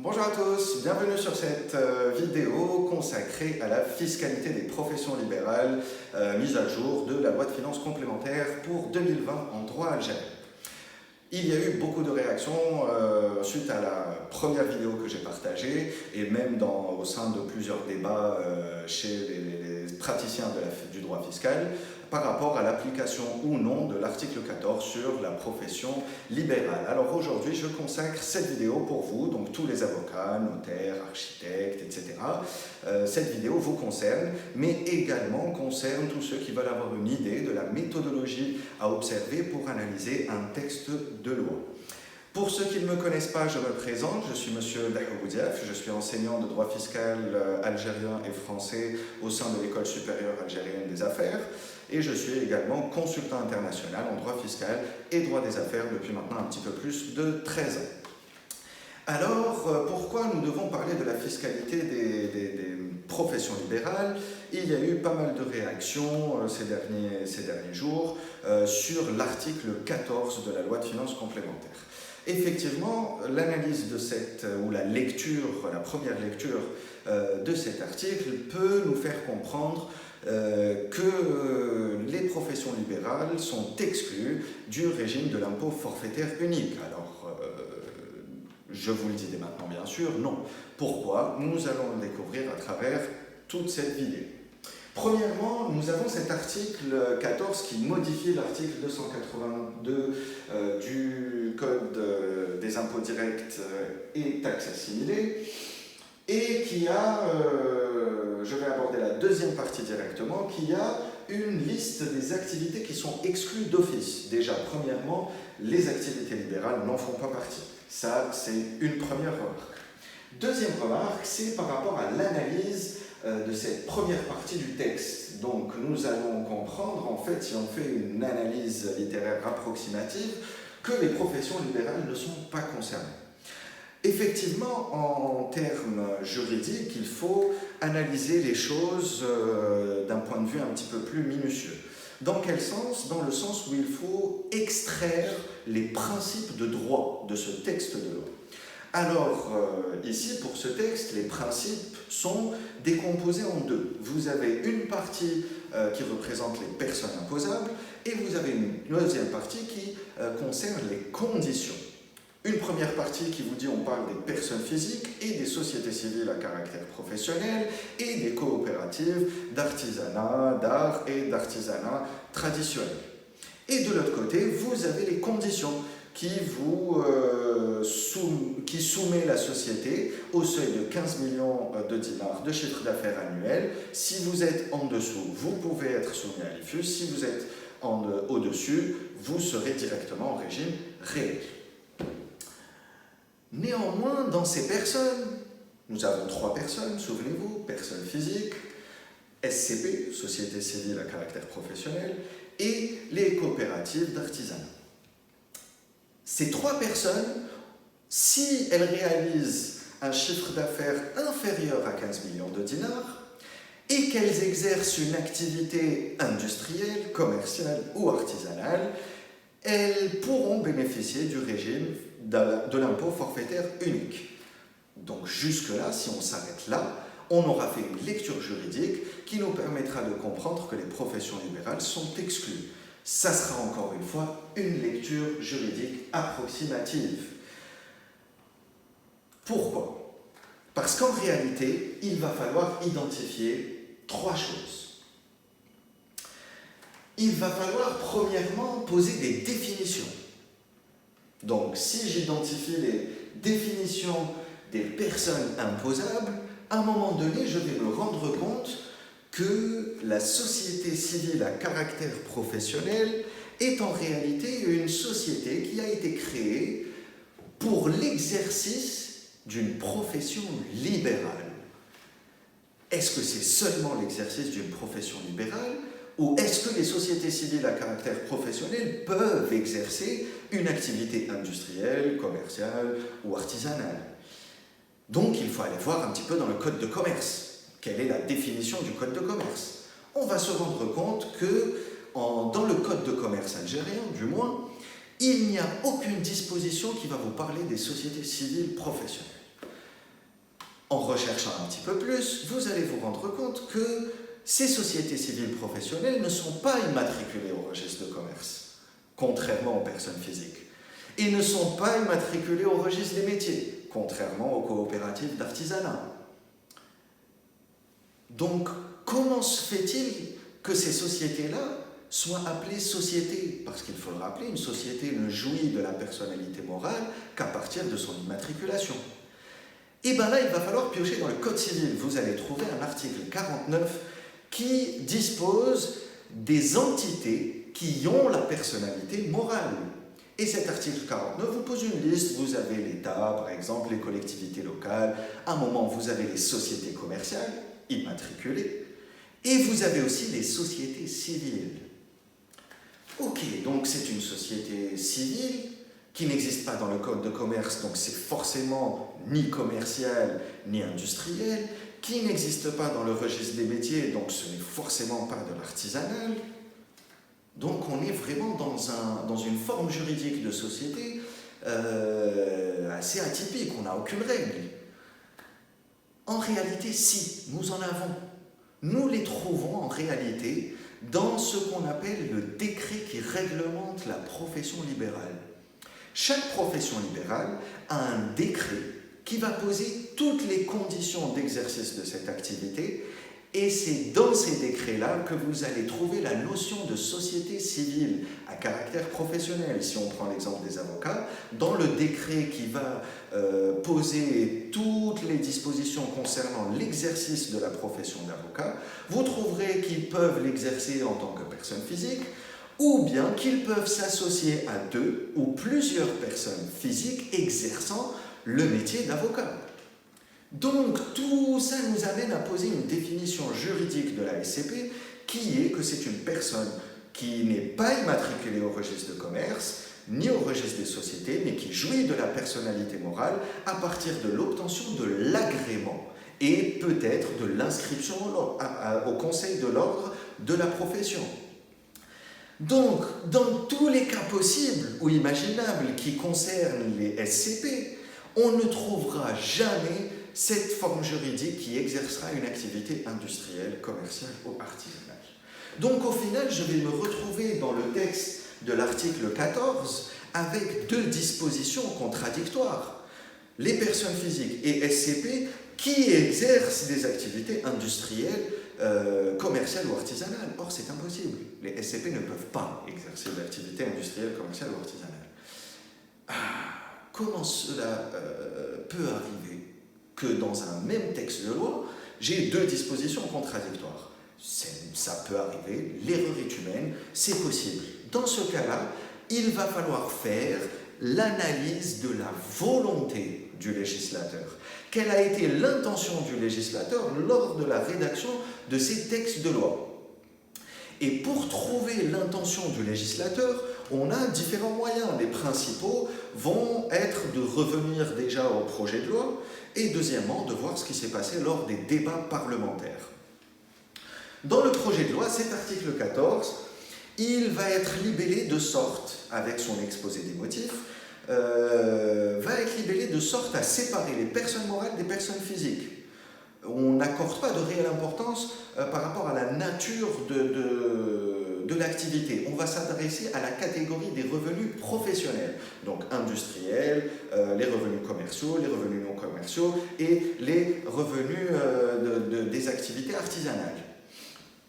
Bonjour à tous, bienvenue sur cette vidéo consacrée à la fiscalité des professions libérales, mise à jour de la loi de finances complémentaire pour 2020 en droit algérien. Il y a eu beaucoup de réactions suite à la première vidéo que j'ai partagée et même au sein de plusieurs débats chez les praticiens du droit fiscal par rapport à l'application ou non de l'article 14 sur la profession libérale. Alors aujourd'hui, je consacre cette vidéo pour vous, donc tous les avocats, notaires, architectes, etc. Cette vidéo vous concerne, mais également concerne tous ceux qui veulent avoir une idée de la méthodologie à observer pour analyser un texte de loi. Pour ceux qui ne me connaissent pas, je me présente, je suis Monsieur Dahou-Boudiaf, je suis enseignant de droit fiscal algérien et français au sein de l'École supérieure algérienne des affaires et je suis également consultant international en droit fiscal et droit des affaires depuis maintenant un petit peu plus de 13 ans. Alors, pourquoi nous devons parler de la fiscalité des professions libérales? Il y a eu pas mal de réactions ces derniers jours sur l'article 14 de la loi de finances complémentaire. Effectivement, l'analyse de la première lecture de cet article peut nous faire comprendre que les professions libérales sont exclues du régime de l'impôt forfaitaire unique. Alors, je vous le dis dès maintenant, bien sûr, non. Pourquoi? Nous allons le découvrir à travers toute cette vidéo. Premièrement, nous avons cet article 14 qui modifie l'article 282 du Code des impôts directs et taxes assimilées et qui a, je vais aborder la deuxième partie directement, qui a une liste des activités qui sont exclues d'office. Déjà, premièrement, les activités libérales n'en font pas partie. Ça, c'est une première remarque. Deuxième remarque, c'est par rapport à l'analyse de cette première partie du texte. Donc, nous allons comprendre, en fait, si on fait une analyse littéraire approximative, que les professions libérales ne sont pas concernées. Effectivement, en termes juridiques, il faut analyser les choses d'un point de vue un petit peu plus minutieux. Dans quel sens? Dans le sens où il faut extraire les principes de droit de ce texte de loi. Alors, ici, pour ce texte, les principes sont décomposés en deux. Vous avez une partie qui représente les personnes imposables et vous avez une deuxième partie qui concerne les conditions. Une première partie qui vous dit on parle des personnes physiques et des sociétés civiles à caractère professionnel et des coopératives d'artisanat, d'art et d'artisanat traditionnel. Et de l'autre côté, vous avez les conditions qui soumet la société au seuil de 15 millions de dinars de chiffre d'affaires annuel. Si vous êtes en dessous, vous pouvez être soumis à l'IFUS. Si vous êtes au-dessus, vous serez directement en régime réel. Néanmoins, dans ces personnes, nous avons trois personnes, souvenez-vous, personnes physiques, SCP, Société civile à caractère professionnel, et les coopératives d'artisanat. Ces trois personnes, si elles réalisent un chiffre d'affaires inférieur à 15 millions de dinars et qu'elles exercent une activité industrielle, commerciale ou artisanale, elles pourront bénéficier du régime de l'impôt forfaitaire unique. Donc jusque-là, si on s'arrête là, on aura fait une lecture juridique qui nous permettra de comprendre que les professions libérales sont exclues. Ça sera encore une fois une lecture juridique approximative. Pourquoi? Parce qu'en réalité, il va falloir identifier trois choses. Il va falloir premièrement poser des définitions. Donc, si j'identifie les définitions des personnes imposables, à un moment donné, je vais me rendre compte que la société civile à caractère professionnel est en réalité une société qui a été créée pour l'exercice d'une profession libérale. Est-ce que c'est seulement l'exercice d'une profession libérale ou est-ce que les sociétés civiles à caractère professionnel peuvent exercer une activité industrielle, commerciale ou artisanale? Donc il faut aller voir un petit peu dans le code de commerce. Quelle est la définition du code de commerce? On va se rendre compte que dans le code de commerce algérien, du moins, il n'y a aucune disposition qui va vous parler des sociétés civiles professionnelles. En recherchant un petit peu plus, vous allez vous rendre compte que ces sociétés civiles professionnelles ne sont pas immatriculées au registre de commerce, contrairement aux personnes physiques, et ne sont pas immatriculées au registre des métiers, contrairement aux coopératives d'artisanat. Donc, comment se fait-il que ces sociétés-là soient appelées sociétés? Parce qu'il faut le rappeler, une société ne jouit de la personnalité morale qu'à partir de son immatriculation. Et bien là, il va falloir piocher dans le Code civil. Vous allez trouver un article 49 qui dispose des entités qui ont la personnalité morale. Et cet article 49 vous pose une liste. Vous avez l'État, par exemple, les collectivités locales. À un moment, vous avez les sociétés commerciales, immatriculées. Et vous avez aussi les sociétés civiles. Ok, donc c'est une société civile qui n'existe pas dans le code de commerce, donc c'est forcément ni commercial ni industriel, qui n'existe pas dans le registre des métiers, donc ce n'est forcément pas de l'artisanal. Donc on est vraiment dans une forme juridique de société assez atypique, on n'a aucune règle. En réalité, si, nous en avons. Nous les trouvons en réalité dans ce qu'on appelle le décret qui réglemente la profession libérale. Chaque profession libérale a un décret qui va poser toutes les conditions d'exercice de cette activité, et c'est dans ces décrets-là que vous allez trouver la notion de société civile à caractère professionnel. Si on prend l'exemple des avocats, dans le décret qui va poser toutes les dispositions concernant l'exercice de la profession d'avocat, vous trouverez qu'ils peuvent l'exercer en tant que personne physique, ou bien qu'ils peuvent s'associer à deux ou plusieurs personnes physiques exerçant le métier d'avocat. Donc, tout ça nous amène à poser une définition juridique de la SCP qui est que c'est une personne qui n'est pas immatriculée au registre de commerce, ni au registre des sociétés, mais qui jouit de la personnalité morale à partir de l'obtention de l'agrément et peut-être de l'inscription au Conseil de l'ordre de la profession. Donc, dans tous les cas possibles ou imaginables qui concernent les SCP, on ne trouvera jamais cette forme juridique qui exercera une activité industrielle, commerciale ou artisanale. Donc au final, je vais me retrouver dans le texte de l'article 14 avec deux dispositions contradictoires. Les personnes physiques et SCP qui exercent des activités industrielles, commerciales ou artisanales. Or, c'est impossible. Les SCP ne peuvent pas exercer d'activités industrielles, commerciales ou artisanales. Comment cela peut arriver que dans un même texte de loi, j'ai deux dispositions contradictoires? Ça peut arriver, l'erreur est humaine, c'est possible. Dans ce cas-là, il va falloir faire l'analyse de la volonté du législateur. Quelle a été l'intention du législateur lors de la rédaction de ces textes de loi? Et pour trouver l'intention du législateur, on a différents moyens. Les principaux vont être de revenir déjà au projet de loi et deuxièmement, de voir ce qui s'est passé lors des débats parlementaires. Dans le projet de loi, cet article 14, il va être libellé de sorte, avec son exposé des motifs, va être libellé de sorte à séparer les personnes morales des personnes physiques. On n'accorde pas de réelle importance par rapport à la nature de l'activité. On va s'adresser à la catégorie des revenus professionnels, donc industriels, les revenus commerciaux, les revenus non commerciaux et les revenus des activités artisanales.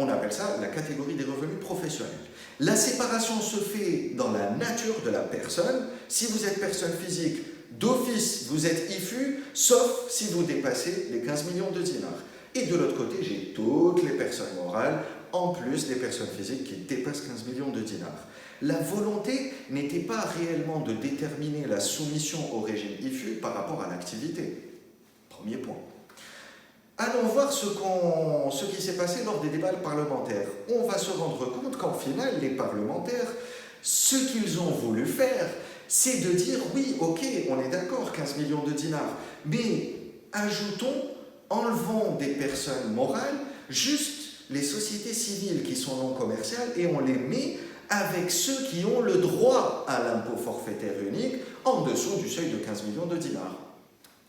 On appelle ça la catégorie des revenus professionnels. La séparation se fait dans la nature de la personne. Si vous êtes personne physique, d'office, vous êtes IFU, sauf si vous dépassez les 15 millions de dinars. Et de l'autre côté, j'ai toutes les personnes morales, en plus des personnes physiques qui dépassent 15 millions de dinars. La volonté n'était pas réellement de déterminer la soumission au régime IFU par rapport à l'activité. Premier point. Allons voir ce qui s'est passé lors des débats parlementaires. On va se rendre compte qu'en final, les parlementaires, ce qu'ils ont voulu faire, c'est de dire, oui, ok, on est d'accord, 15 millions de dinars, mais ajoutons, enlevons des personnes morales, juste les sociétés civiles qui sont non commerciales, et on les met avec ceux qui ont le droit à l'impôt forfaitaire unique en dessous du seuil de 15 millions de dinars.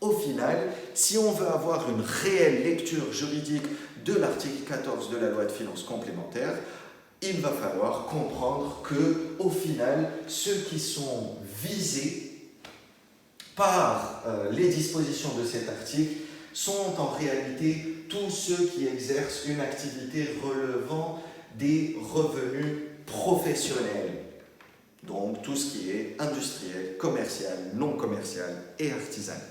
Au final, si on veut avoir une réelle lecture juridique de l'article 14 de la loi de finances complémentaire, il va falloir comprendre que, au final, ceux qui sont visés par les dispositions de cet article sont en réalité tous ceux qui exercent une activité relevant des revenus professionnels. Donc tout ce qui est industriel, commercial, non commercial et artisanal.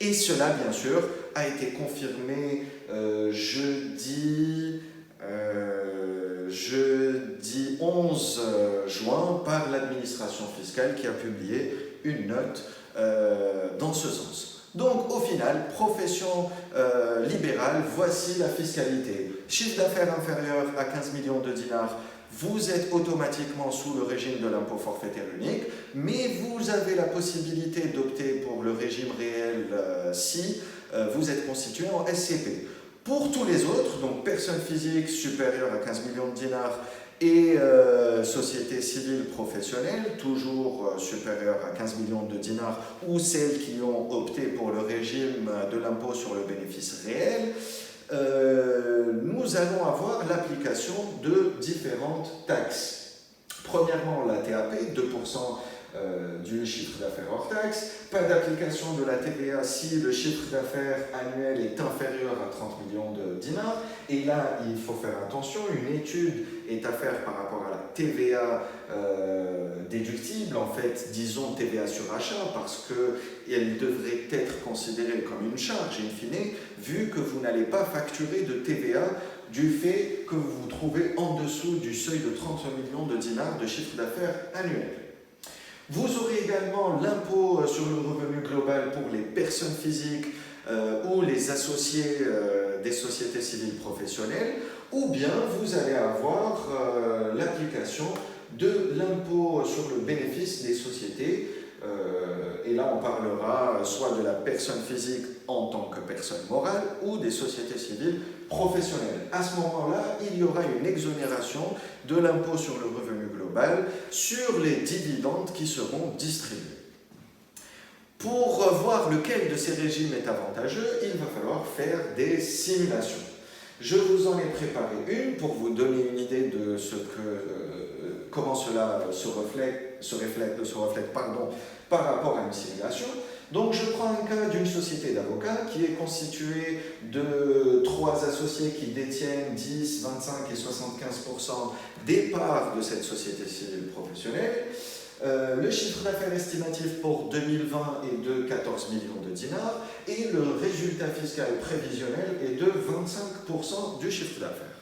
Et cela, bien sûr, a été confirmé jeudi 11 juin par l'administration fiscale qui a publié une note dans ce sens. Donc, au final, profession libérale, voici la fiscalité. Chiffre d'affaires inférieur à 15 millions de dinars, vous êtes automatiquement sous le régime de l'impôt forfaitaire unique, mais vous avez la possibilité d'opter pour le régime réel si vous êtes constitué en SCP. Pour tous les autres, donc personnes physiques supérieures à 15 millions de dinars et sociétés civiles professionnelles, toujours supérieures à 15 millions de dinars, ou celles qui ont opté pour le régime de l'impôt sur le bénéfice réel, nous allons avoir l'application de différentes taxes. Premièrement, la TAP, 2% du chiffre d'affaires hors taxe, pas d'application de la TVA si le chiffre d'affaires annuel est inférieur à 30 millions de dinars. Et là, il faut faire attention, une étude est à faire par rapport à la TVA déductible, en fait, disons TVA sur achat, parce qu'elle devrait être considérée comme une charge, in fine, vu que vous n'allez pas facturer de TVA du fait que vous vous trouvez en dessous du seuil de 30 millions de dinars de chiffre d'affaires annuel. Vous aurez également l'impôt sur le revenu global pour les personnes physiques ou les associés des sociétés civiles professionnelles, ou bien vous allez avoir l'application de l'impôt sur le bénéfice des sociétés. Et là, on parlera soit de la personne physique en tant que personne morale ou des sociétés civiles professionnelles. À ce moment-là, il y aura une exonération de l'impôt sur le revenu global sur les dividendes qui seront distribués. Pour voir lequel de ces régimes est avantageux, il va falloir faire des simulations. Je vous en ai préparé une pour vous donner une idée de comment cela se reflète par rapport à une simulation. Donc je prends un cas d'une société d'avocats qui est constituée de 3 associés qui détiennent 10, 25 et 75% des parts de cette société civile professionnelle. Le chiffre d'affaires estimatif pour 2020 est de 14 millions de dinars et le résultat fiscal prévisionnel est de 25% du chiffre d'affaires.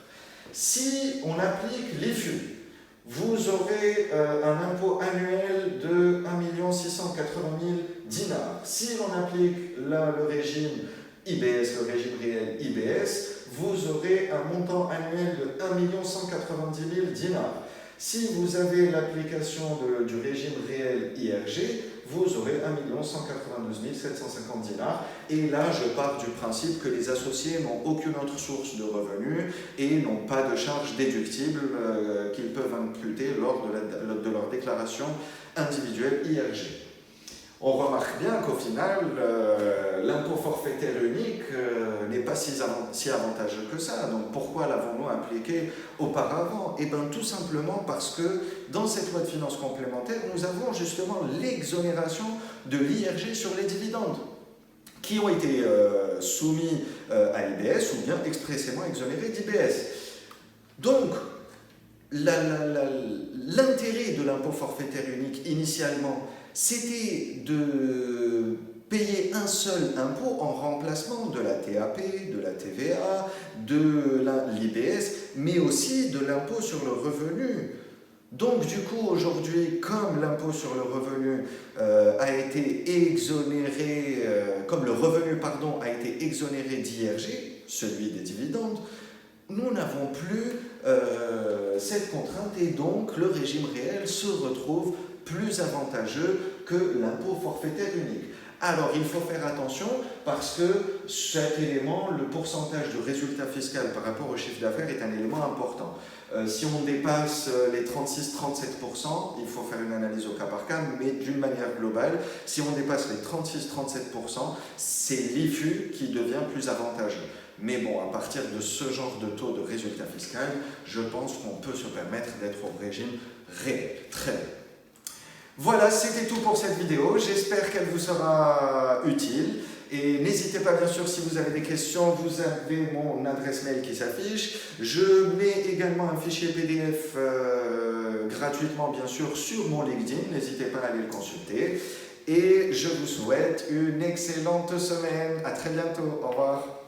Si on applique l'IFU, vous aurez un impôt annuel de 1 680 000 dinars. Si l'on applique là le régime IBS, le régime réel IBS, vous aurez un montant annuel de 1 190 000 dinars. Si vous avez l'application du régime réel IRG, vous aurez 1 192 750 dinars. Et là, je pars du principe que les associés n'ont aucune autre source de revenus et n'ont pas de charges déductibles qu'ils peuvent imputer lors de leur déclaration individuelle IRG. On remarque bien qu'au final, l'impôt forfaitaire unique n'est pas si avantageux que ça. Donc pourquoi l'avons-nous appliqué auparavant? Eh bien tout simplement parce que dans cette loi de finances complémentaire, nous avons justement l'exonération de l'IRG sur les dividendes qui ont été soumis à l'IBS ou bien expressément exonérés d'IBS. Donc, l'intérêt de l'impôt forfaitaire unique initialement, c'était de payer un seul impôt en remplacement de la TAP, de la TVA, de l'IBS, mais aussi de l'impôt sur le revenu. Donc du coup, aujourd'hui, comme l'impôt sur le revenu a été exonéré, comme le revenu, a été exonéré d'IRG, celui des dividendes, nous n'avons plus cette contrainte et donc le régime réel se retrouve plus avantageux que l'impôt forfaitaire unique. Alors il faut faire attention parce que cet élément, le pourcentage de résultat fiscal par rapport au chiffre d'affaires est un élément important. Si on dépasse les 36-37%, il faut faire une analyse au cas par cas, mais d'une manière globale, si on dépasse les 36-37%, c'est l'IFU qui devient plus avantageux. Mais bon, à partir de ce genre de taux de résultat fiscal, je pense qu'on peut se permettre d'être au régime réel. Très bien. Voilà, c'était tout pour cette vidéo. J'espère qu'elle vous sera utile. Et n'hésitez pas, bien sûr, si vous avez des questions, vous avez mon adresse mail qui s'affiche. Je mets également un fichier PDF gratuitement, bien sûr, sur mon LinkedIn. N'hésitez pas à aller le consulter. Et je vous souhaite une excellente semaine. À très bientôt. Au revoir.